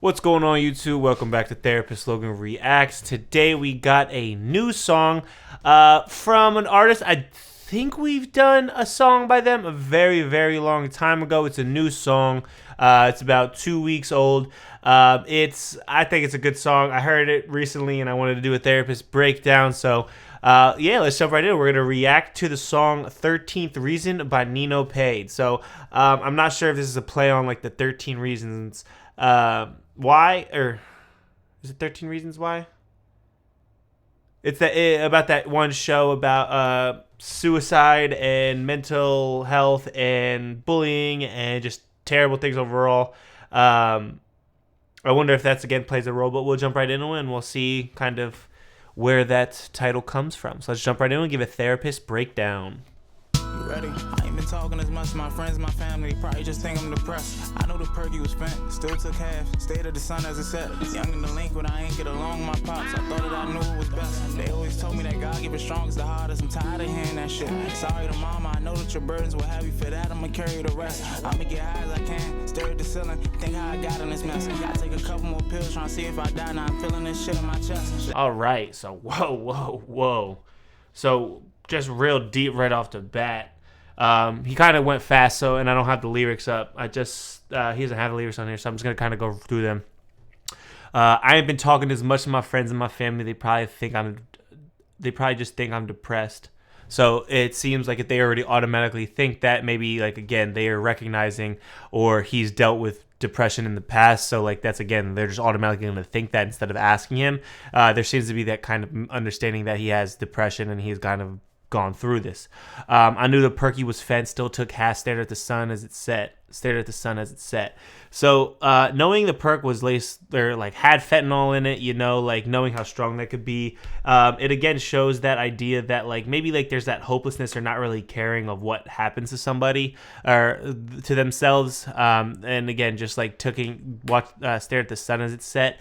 What's going on, YouTube? Welcome back to Therapist Logan Reacts. Today we got a new song from an artist. I think we've done a song by them a very long time ago. It's a new song. It's about 2 weeks old. I think it's a good song. I heard it recently and I wanted to do a therapist breakdown. So yeah, let's jump right in. We're gonna react to the song 13th Reason by Nino Paid. So I'm not sure if this is a play on like the 13 Reasons Why, or is it 13 Reasons Why? It's about that one show about suicide and mental health and bullying and just terrible things overall. I wonder if that's again plays a role, but we'll jump right into it and we'll see kind of where that title comes from. So let's jump right in and give a therapist breakdown. You ready? I ain't been talking as much to my friends, my family. Probably just think I'm depressed. I know the perky was spent, still took half. Stayed at the sun as it set. Young and delinquent, I ain't get along with my pops. I thought that I knew it was best. They always told me that God give it strongest the hardest. I'm tired of hearing that shit. Sorry to mama, I know that your burdens will have you. For that, I'ma carry the rest. I'ma get high as I can, stare at the ceiling. Think how I got in this mess. Gotta take a couple more pills, trying to see if I die. Now I'm feeling this shit in my chest. All right, so whoa. So just real deep right off the bat. He kind of went fast, so, and I don't have the lyrics up. He doesn't have the lyrics on here, so I'm just going to kind of go through them. I ain't been talking as much to my friends and my family. They probably just think I'm depressed. So it seems like if they already automatically think that, maybe like, again, they are recognizing or he's dealt with depression in the past. So like that's, again, they're just automatically going to think that instead of asking him. There seems to be that kind of understanding that he has depression and he's kind of gone through this. I knew the perky was fed, still took half, stared at the sun as it set. So knowing the perk was laced, or like had fentanyl in it, you know, like knowing how strong that could be, it again shows that idea that like maybe like there's that hopelessness or not really caring of what happens to somebody or to themselves. And again, just like stare at the sun as it set.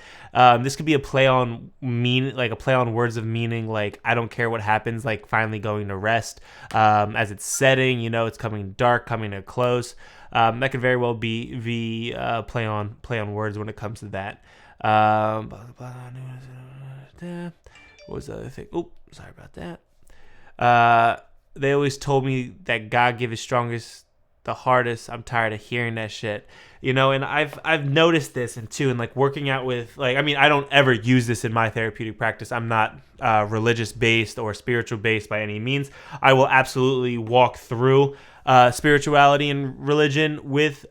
This could be a play on words of meaning, like I don't care what happens, like finally going to rest as it's setting, you know, it's coming dark, coming to close. That could very well be play on words when it comes to that. What was the other thing? Oh, sorry about that. They always told me that God give his strongest the hardest. I'm tired of hearing that shit, you know. And I've noticed this and like working out with, like, I mean, I don't ever use this in my therapeutic practice. I'm not religious based or spiritual based by any means. I will absolutely walk through spirituality and religion with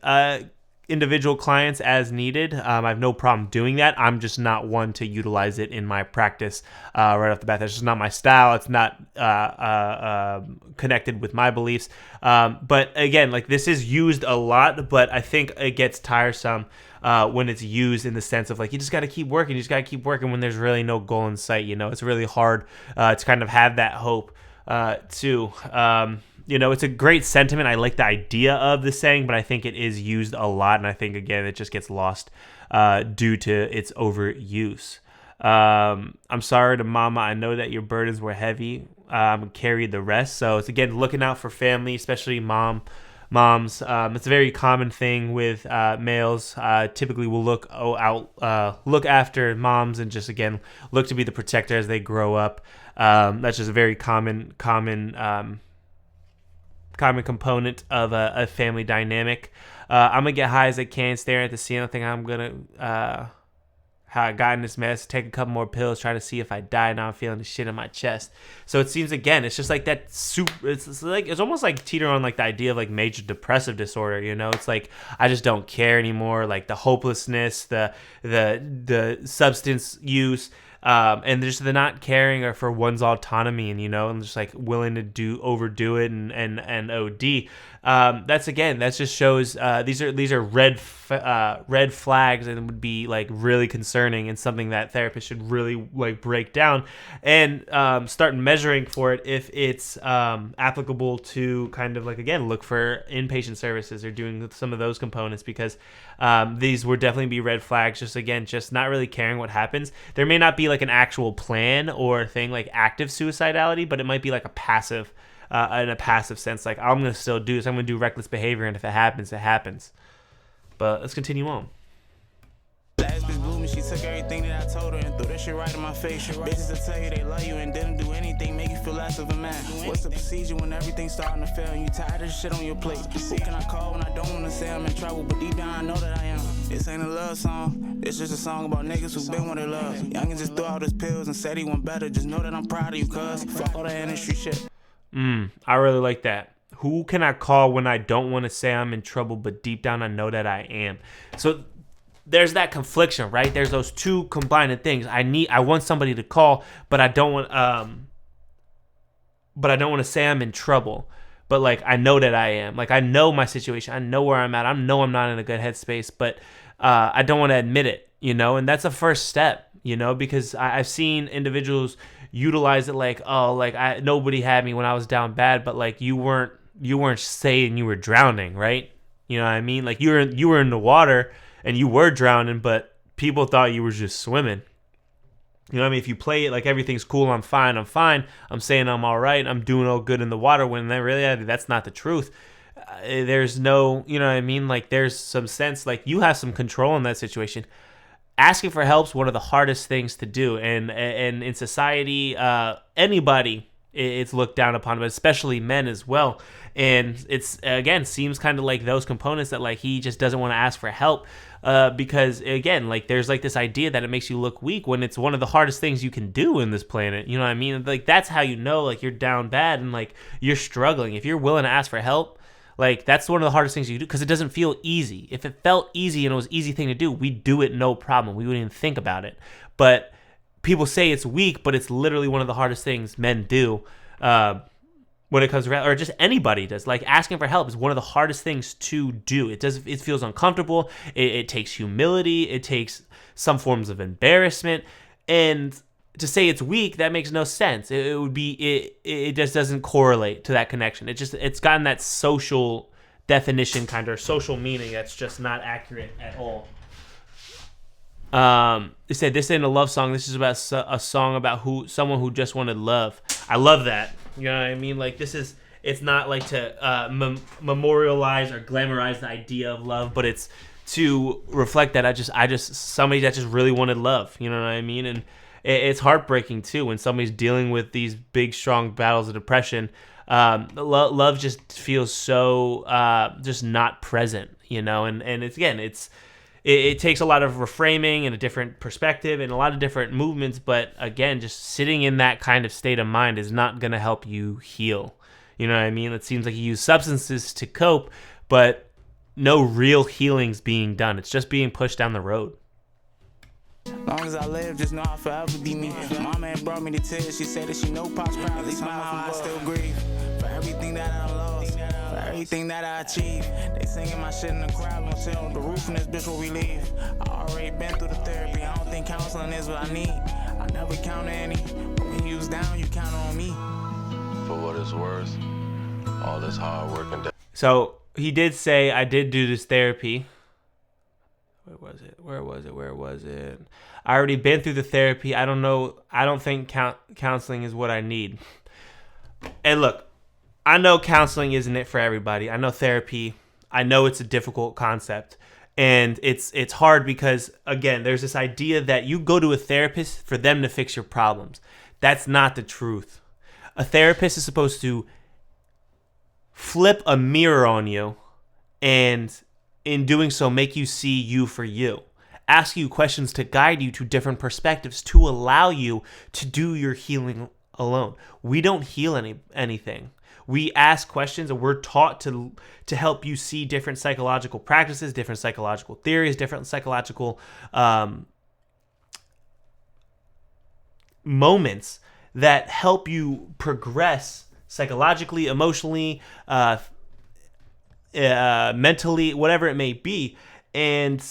individual clients as needed. I have no problem doing that. I'm just not one to utilize it in my practice right off the bat. That's just not my style. It's not connected with my beliefs. But again, like this is used a lot, but I think it gets tiresome when it's used in the sense of like you just got to keep working. You just got to keep working when there's really no goal in sight. You know, it's really hard to kind of have that hope too. You know, it's a great sentiment. I like the idea of the saying, but I think it is used a lot. And I think, again, it just gets lost due to its overuse. I'm sorry to mama. I know that your burdens were heavy. Carried the rest. So it's, again, looking out for family, especially moms. It's a very common thing with males. Typically will look after moms and just, again, look to be the protector as they grow up. That's just a very common component of a family dynamic. I'm gonna get high as I can, stare at the ceiling. I think I'm gonna how I got in this mess, take a couple more pills, try to see if I die. Now I'm feeling the shit in my chest. So it seems, again, it's just like that it's almost like teetering on like the idea of like major depressive disorder, you know. It's like I just don't care anymore, like the hopelessness, the substance use, and just the not caring or for one's autonomy, and, you know, and just like willing to overdo it and OD. That just shows these are red flags and would be like really concerning and something that therapists should really like break down and start measuring for it if it's applicable to kind of like, again, look for inpatient services or doing some of those components, because these would definitely be red flags. Just not really caring what happens. There may not be like an actual plan or thing like active suicidality, but it might be like a passive in a passive sense, like I'm going to still do this. I'm going to do reckless behavior, and if it happens, it happens. But let's continue on. Last She took everything that I told her and threw that shit right in my face. Bitches will tell you they love you and didn't do anything, make you feel less of a man. What's the procedure when everything's starting to fail and you tired of the shit on your plate? Who can I call when I don't want to say I'm in trouble, but deep down I know that I am? This ain't a love song, this just a song about niggas who been what they love. Youngin' just threw out his pills and said he want better. Just know that I'm proud of you, cuz fuck all that industry shit. I really like that. Who can I call when I don't want to say I'm in trouble, but deep down I know that I am? So there's that confliction, right? There's those two combining things. I want somebody to call, but I don't want to say I'm in trouble. But like I know that I am. Like I know my situation. I know where I'm at. I know I'm not in a good headspace, but I don't want to admit it, you know? And that's a first step, you know, because I've seen individuals utilize it like, oh, like nobody had me when I was down bad, but like you weren't saying you were drowning, right? You know what I mean? Like you were in the water and you were drowning, but people thought you were just swimming. You know what I mean? If you play it like everything's cool, I'm fine, I'm saying I'm all right, I'm doing all good in the water, when in reality that's not the truth. There's no, you know what I mean? Like there's some sense, like you have some control in that situation. Asking for help is one of the hardest things to do, and in society, anybody, it's looked down upon, but especially men as well. And it's, again, seems kind of like those components that like he just doesn't want to ask for help, because again, like there's like this idea that it makes you look weak when it's one of the hardest things you can do in this planet. You know what I mean? Like that's how you know like you're down bad and like you're struggling. If you're willing to ask for help, like that's one of the hardest things you do, because it doesn't feel easy. If it felt easy and it was an easy thing to do, we'd do it no problem. We wouldn't even think about it. But people say it's weak, but it's literally one of the hardest things men do when it comes to, or just anybody does. Like asking for help is one of the hardest things to do. It feels uncomfortable. It takes humility. It takes some forms of embarrassment. And to say it's weak, that makes no sense. It just doesn't correlate to that connection. It's gotten that social definition kind of social meaning that's just not accurate at all. They said this ain't a love song. This is about a song about someone who just wanted love. I love that. You know what I mean? Like it's not like to memorialize or glamorize the idea of love, but it's to reflect that I just somebody that just really wanted love. You know what I mean? And it's heartbreaking too when somebody's dealing with these big, strong battles of depression. Love just feels so just not present, you know. And it takes a lot of reframing and a different perspective and a lot of different movements. But again, just sitting in that kind of state of mind is not going to help you heal. You know what I mean? It seems like you use substances to cope, but no real healing's being done. It's just being pushed down the road. Long as I live, just know I'll forever be me. Mama had brought me to tears. She said that she know Pop's proudly smile. I still grieve for everything that I lost, for everything that I achieved. They singing my shit in the crowd, gon' sit on the roof in this bitch where we leave. I already been through the therapy. I don't think counseling is what I need. I never count any, but when you was down, you count on me. For what it's worth, all this hard work and So he did say, I did do this therapy. Where was it? I already been through the therapy. I don't know. I don't think counseling is what I need. And look, I know counseling isn't it for everybody. I know therapy. I know it's a difficult concept. And it's hard because, again, there's this idea that you go to a therapist for them to fix your problems. That's not the truth. A therapist is supposed to flip a mirror on you and in doing so, make you see you for you. Ask you questions to guide you to different perspectives to allow you to do your healing alone. We don't heal anything. We ask questions and we're taught to help you see different psychological practices, different psychological theories, different psychological moments that help you progress psychologically, emotionally, mentally, whatever it may be. And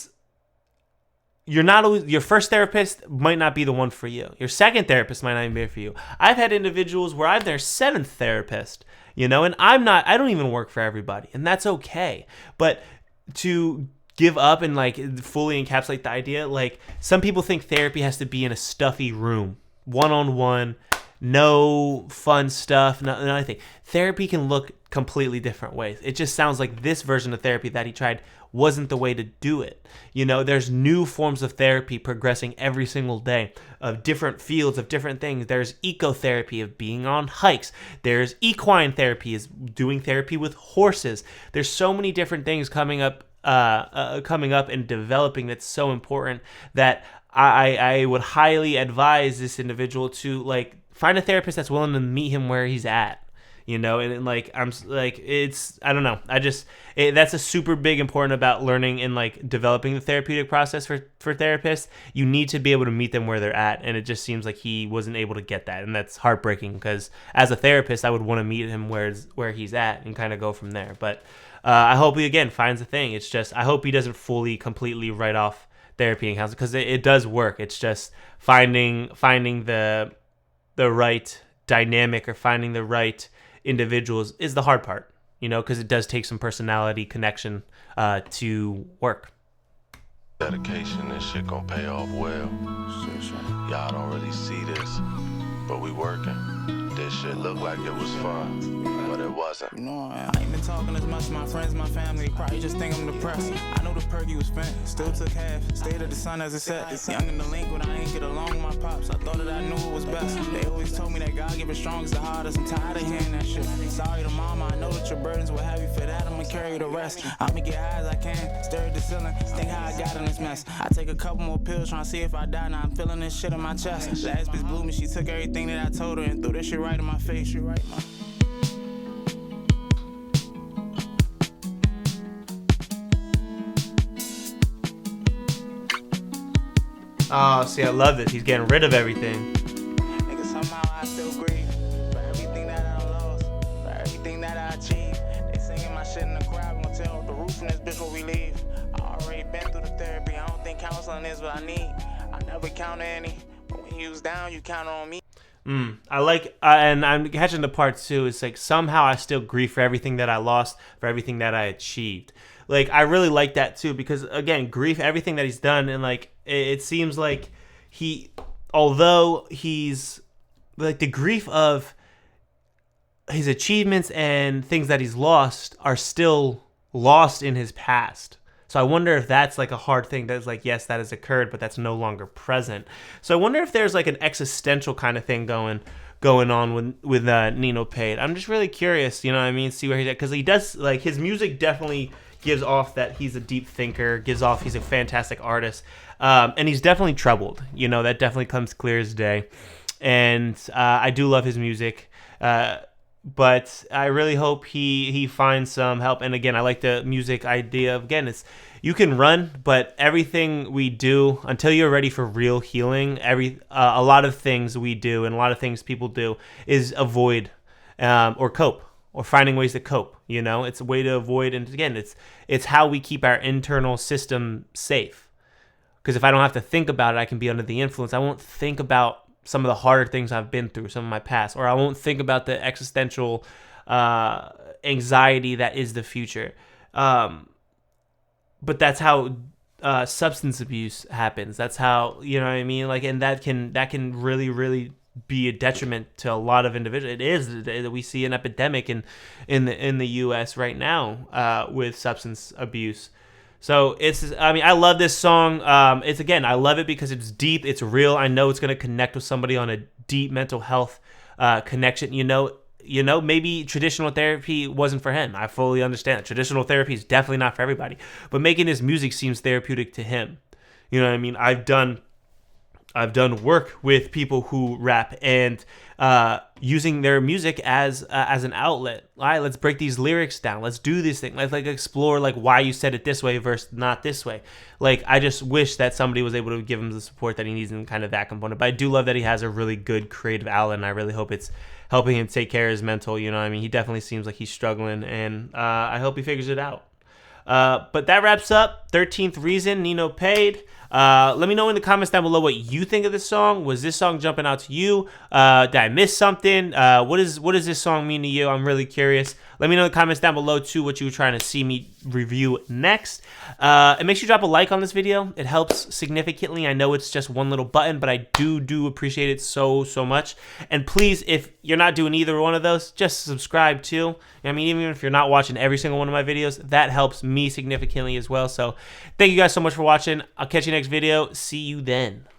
you're not always, your first therapist might not be the one for you. Your second therapist might not even be for you. I've had individuals where I'm their seventh therapist, you know, and I don't even work for everybody, and that's okay. But to give up and like fully encapsulate the idea, like some people think therapy has to be in a stuffy room, one-on-one, no fun stuff, nothing. Therapy can look completely different ways. It just sounds like this version of therapy that he tried wasn't the way to do it. There's new forms of therapy progressing every single day, of different fields, of different things. There's ecotherapy, of being on hikes. There's equine therapy, is doing therapy with horses. There's so many different things coming up and developing that's so important that I would highly advise this individual to like find a therapist that's willing to meet him where he's at. And like I'm like it's I don't know. That's a super big important about learning and like developing the therapeutic process for therapists. You need to be able to meet them where they're at, and it just seems like he wasn't able to get that, and that's heartbreaking because as a therapist, I would want to meet him where he's at and kind of go from there. But I hope he again finds a thing. It's just I hope he doesn't completely write off therapy and counseling because it does work. It's just finding the right dynamic or finding the right individuals is the hard part, because it does take some personality connection to work. Dedication, this shit gonna pay off well. Y'all don't really see this, but we working. This shit looked like it was fun, but it wasn't. I ain't been talking as much to my friends, my family. Probably just think I'm depressed. I know the perky was spent, still took half. Stayed at the sun as it set. Young in the link when I ain't get along with my pops. I thought that I knew it was best. They always told me that God give it strong is the hardest. I'm tired of hearing that shit. Sorry to mama, I know that your burdens will have you for that. I'ma carry the rest. I'ma get high as I can, stare at the ceiling. Think how I got in this mess. I take a couple more pills, trying to see if I die. Now I'm feeling this shit in my chest. Last bitch blew me, she took everything that I told her and threw this shit right in my face. She right in my Oh, see, I love this. He's getting rid of everything. nigga, somehow I still grieve for everything that I lost, for everything that I achieved. They singing my shit in the crowd, gonna tell the roof from this bitch where we leave. I already been through the therapy, I don't think counseling is what I need. I never count any, but when you was down, you count on me. I like, and I'm catching the part too. It's like somehow I still grieve for everything that I lost, for everything that I achieved. Like I really like that too because again, grief, everything that he's done, and like it seems like although he's like the grief of his achievements and things that he's lost are still lost in his past. So I wonder if that's like a hard thing that's like, yes, that has occurred, but that's no longer present. So I wonder if there's like an existential kind of thing going on with Nino Paid. I'm just really curious, see where he's at. Because he does, like, his music definitely gives off that he's a deep thinker, gives off he's a fantastic artist. And he's definitely troubled. That definitely comes clear as day. And I do love his music. But I really hope he finds some help. And again, I like the music idea of, again, it's you can run, but everything we do until you're ready for real healing, a lot of things we do and a lot of things people do is avoid or cope or finding ways to cope. It's a way to avoid. And again, it's how we keep our internal system safe. Because if I don't have to think about it, I can be under the influence. I won't think about some of the harder things I've been through, some of my past, or I won't think about the existential anxiety that is the future. But that's how substance abuse happens. That's how, like, and that can really, really be a detriment to a lot of individuals. It is. We see an epidemic in the U.S. right now with substance abuse. So I love this song. I love it because it's deep, it's real. I know it's going to connect with somebody on a deep mental health connection. Maybe traditional therapy wasn't for him. I fully understand. Traditional therapy is definitely not for everybody. But making his music seems therapeutic to him. I've done work with people who rap and using their music as an outlet. All right, let's break these lyrics down. Let's do this thing. Let's explore why you said it this way versus not this way. I just wish that somebody was able to give him the support that he needs in kind of that component. But I do love that he has a really good creative outlet, and I really hope it's helping him take care of his mental. He definitely seems like he's struggling, and I hope he figures it out. But that wraps up 13th Reason, Nino Paid. Let me know in the comments down below what you think of this song. Was this song jumping out to you? Did I miss something? What does this song mean to you? I'm really curious. Let me know in the comments down below too what you were trying to see me review next. And make sure you drop a like on this video. It helps significantly. I know it's just one little button, but I do appreciate it so much. And please, if you're not doing either one of those, just subscribe too. I mean, even if you're not watching every single one of my videos, that helps me significantly as well. So thank you guys so much for watching. I'll catch you next video. See you then.